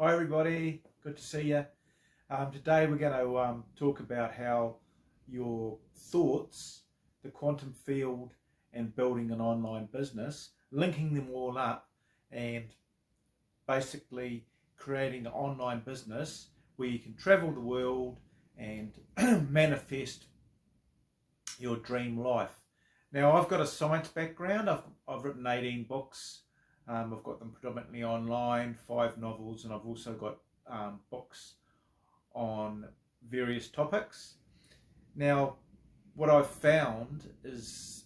Hi everybody, good to see you. Today we're going to talk about how your thoughts, the quantum field and building an online business, linking them all up and basically creating an online business where you can travel the world and manifest your dream life. Now I've got a science background, I've written 18 books. I've got them predominantly online, 5 novels, and I've also got books on various topics. Now, what I've found is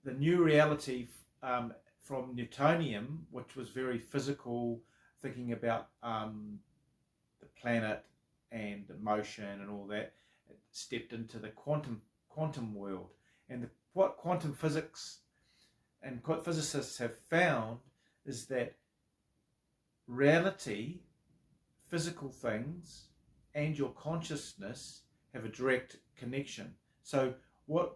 the new reality from Newtonium, which was very physical, thinking about the planet and motion and all that, it stepped into the quantum world. And what quantum physics and physicists have found is that reality, physical things, and your consciousness have a direct connection. So what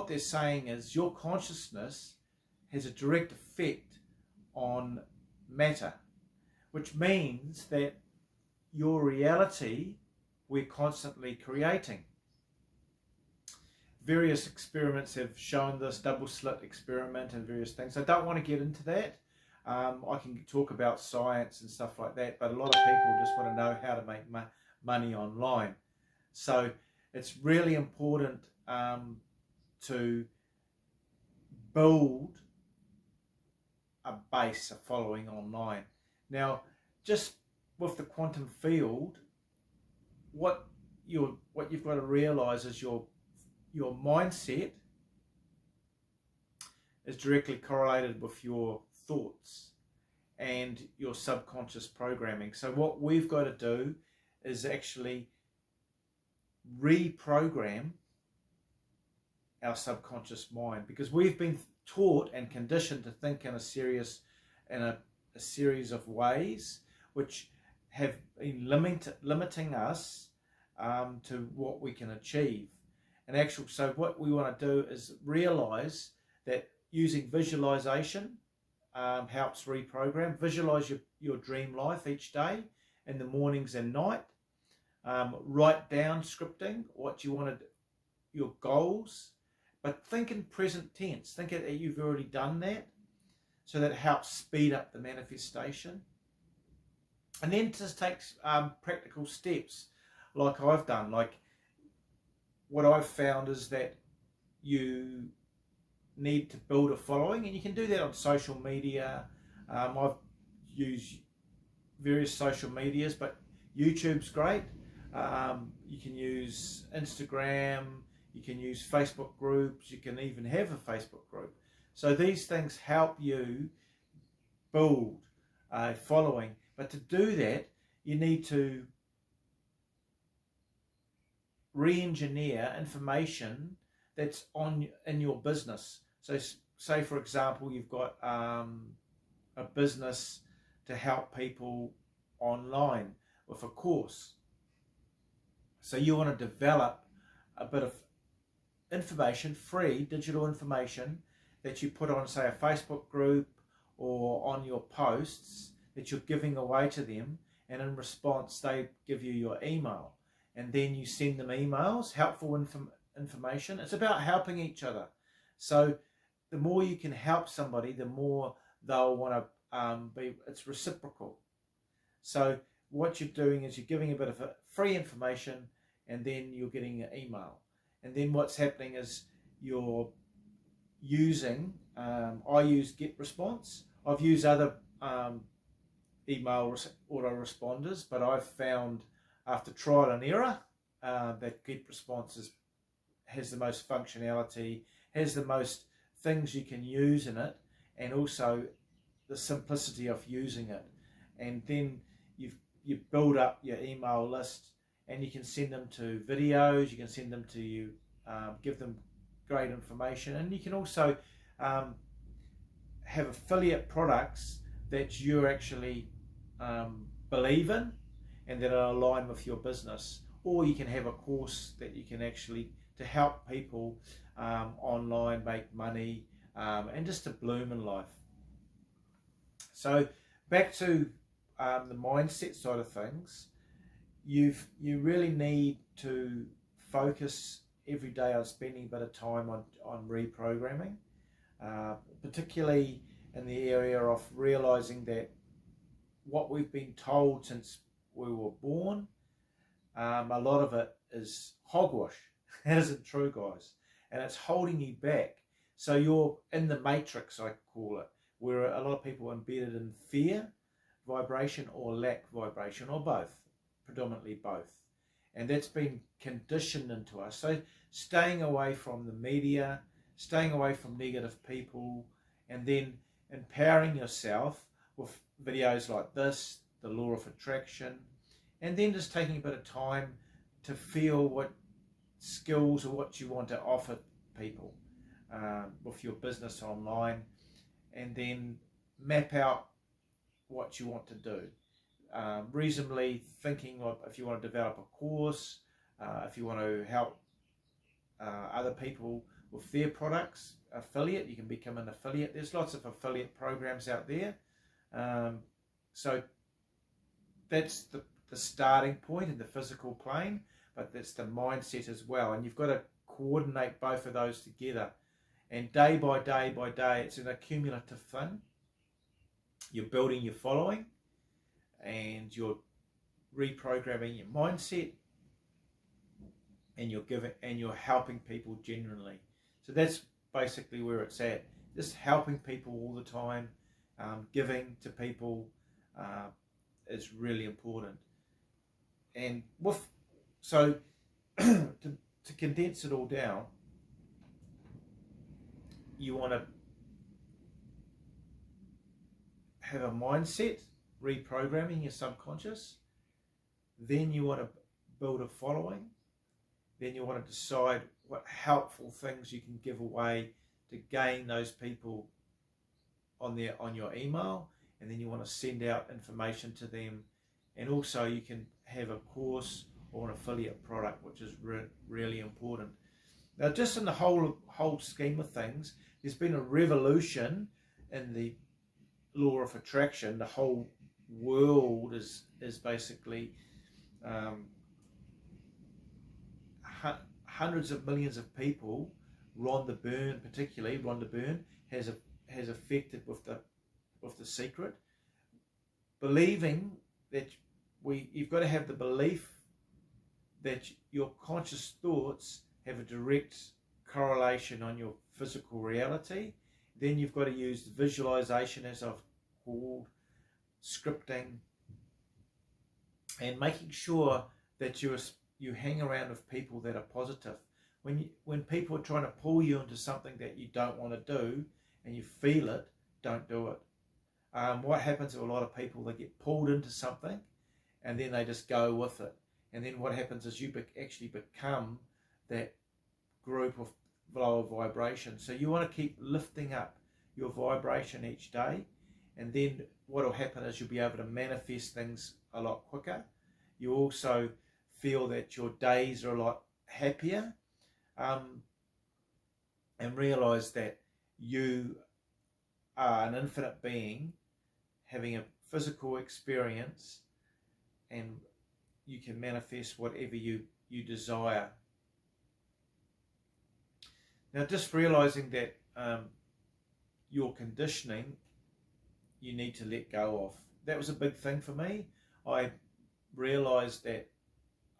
they're saying is your consciousness has a direct effect on matter, which means that your reality we're constantly creating. Various experiments have shown this, double slit experiment and various things. I don't want to get into that. I can talk about science and stuff like that, but a lot of people just want to know how to make money online. So it's really important to build a base, a following online. Now, just with the quantum field, what you've got to realize is your mindset is directly correlated with your thoughts and your subconscious programming. So what we've got to do is actually reprogram our subconscious mind, because we've been taught and conditioned to think in a series of ways which have been limiting us to what we can achieve. So what we want to do is realize that using visualization helps reprogram. Visualize your dream life each day in the mornings and night. Write down scripting, what you wanted, your goals, but think in present tense. Think that you've already done that, so that helps speed up the manifestation. And then just take practical steps like I've done. Like what I've found is that you need to build a following, and you can do that on social media. I've used various social medias, but YouTube's great. You can use Instagram, you can use Facebook groups, you can even have a Facebook group. So these things help you build a following. But to do that, you need to re-engineer information that's in your business. So say for example you've got a business to help people online with a course. So you want to develop a bit of information, free digital information, that you put on, say, a Facebook group or on your posts that you're giving away to them, and in response they give you your email, and then you send them emails, helpful information. It's about helping each other. So the more you can help somebody, the more they'll want to it's reciprocal. So what you're doing is you're giving a bit of free information, and then you're getting an email. And then what's happening is you're using, I use GetResponse. I've used other email autoresponders, but I've found after trial and error that GetResponse has the most functionality, has the most things you can use in it, and also the simplicity of using it. And then you build up your email list, and you can send them to videos, you can send them to you, give them great information, and you can also have affiliate products that you actually believe in and that are aligned with your business. Or you can have a course that you can actually, to help people online make money and just to bloom in life. So back to the mindset side of things, you really need to focus every day on spending a bit of time on reprogramming, particularly in the area of realizing that what we've been told since we were born, a lot of it is hogwash. That isn't true, guys, and it's holding you back. So you're in the matrix, I call it, where a lot of people are embedded in fear vibration or lack vibration, or both, predominantly both, and that's been conditioned into us. So staying away from the media, staying away from negative people, and then empowering yourself with videos like this, the law of attraction, and then just taking a bit of time to feel what skills or what you want to offer people with your business online, and then map out what you want to do. Reasonably thinking of if you want to develop a course, if you want to help other people with their products, affiliate, you can become an affiliate. There's lots of affiliate programs out there. So that's the starting point in the physical plane, but that's the mindset as well. And you've got to coordinate both of those together. And day by day by day, it's an accumulative thing. You're building your following, and you're reprogramming your mindset, and you're giving, and you're helping people genuinely. So that's basically where it's at. Just helping people all the time, giving to people is really important. And so to condense it all down, you want to have a mindset, reprogramming your subconscious. Then you want to build a following. Then you want to decide what helpful things you can give away to gain those people on your email, and then you want to send out information to them. And also you can have a course or an affiliate product, which is really important. Now, just in the whole scheme of things, there's been a revolution in the law of attraction. The whole world is basically hundreds of millions of people. Rhonda Byrne has affected with the secret, believing that you've got to have the belief that your conscious thoughts have a direct correlation on your physical reality. Then you've got to use visualization, as I've called, scripting, and making sure that you hang around with people that are positive. When people are trying to pull you into something that you don't want to do, and you feel it, don't do it. What happens to a lot of people, they get pulled into something, and then they just go with it. And then what happens is you actually become that group of lower vibration. So you want to keep lifting up your vibration each day, and then what will happen is you'll be able to manifest things a lot quicker. You also feel that your days are a lot happier, and realize that you are an infinite being having a physical experience, and you can manifest whatever you desire. Now, just realizing that your conditioning, you need to let go of. That was a big thing for me. I realized that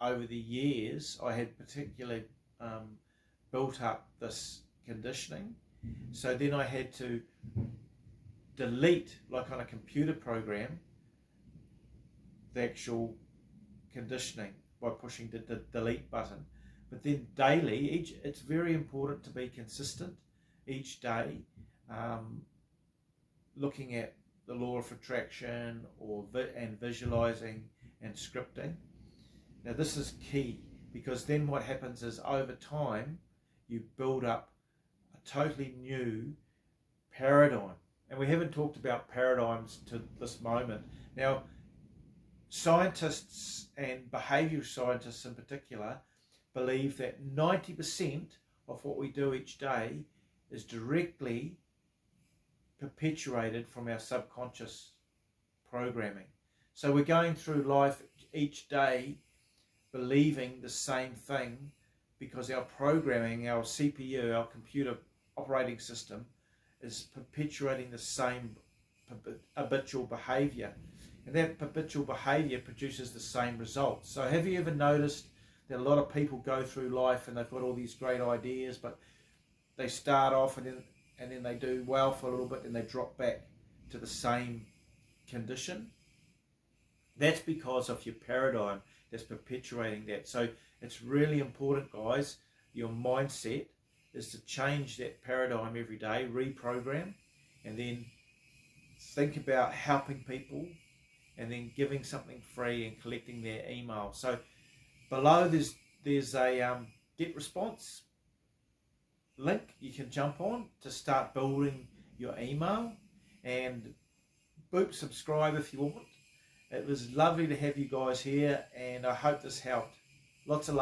over the years I had particularly built up this conditioning. So then I had to delete, like on a computer program, the actual conditioning by pushing the delete button. But then daily, it's very important to be consistent each day, looking at the law of attraction and visualizing and scripting. Now this is key, because then what happens is over time you build up a totally new paradigm. And we haven't talked about paradigms to this moment. Now, scientists and behavioural scientists in particular believe that 90% of what we do each day is directly perpetuated from our subconscious programming. So we're going through life each day believing the same thing because our programming, our CPU, our computer operating system, is perpetuating the same habitual behavior. And that habitual behavior produces the same results. So have you ever noticed that a lot of people go through life and they've got all these great ideas, but they start off and then they do well for a little bit and they drop back to the same condition? That's because of your paradigm that's perpetuating that. So it's really important, guys, your mindset is to change that paradigm every day, reprogram, and then think about helping people and then giving something free and collecting their email. So below there's a get response link you can jump on to start building your email, and boop, subscribe if you want. It was lovely to have you guys here, and I hope this helped. Lots of love.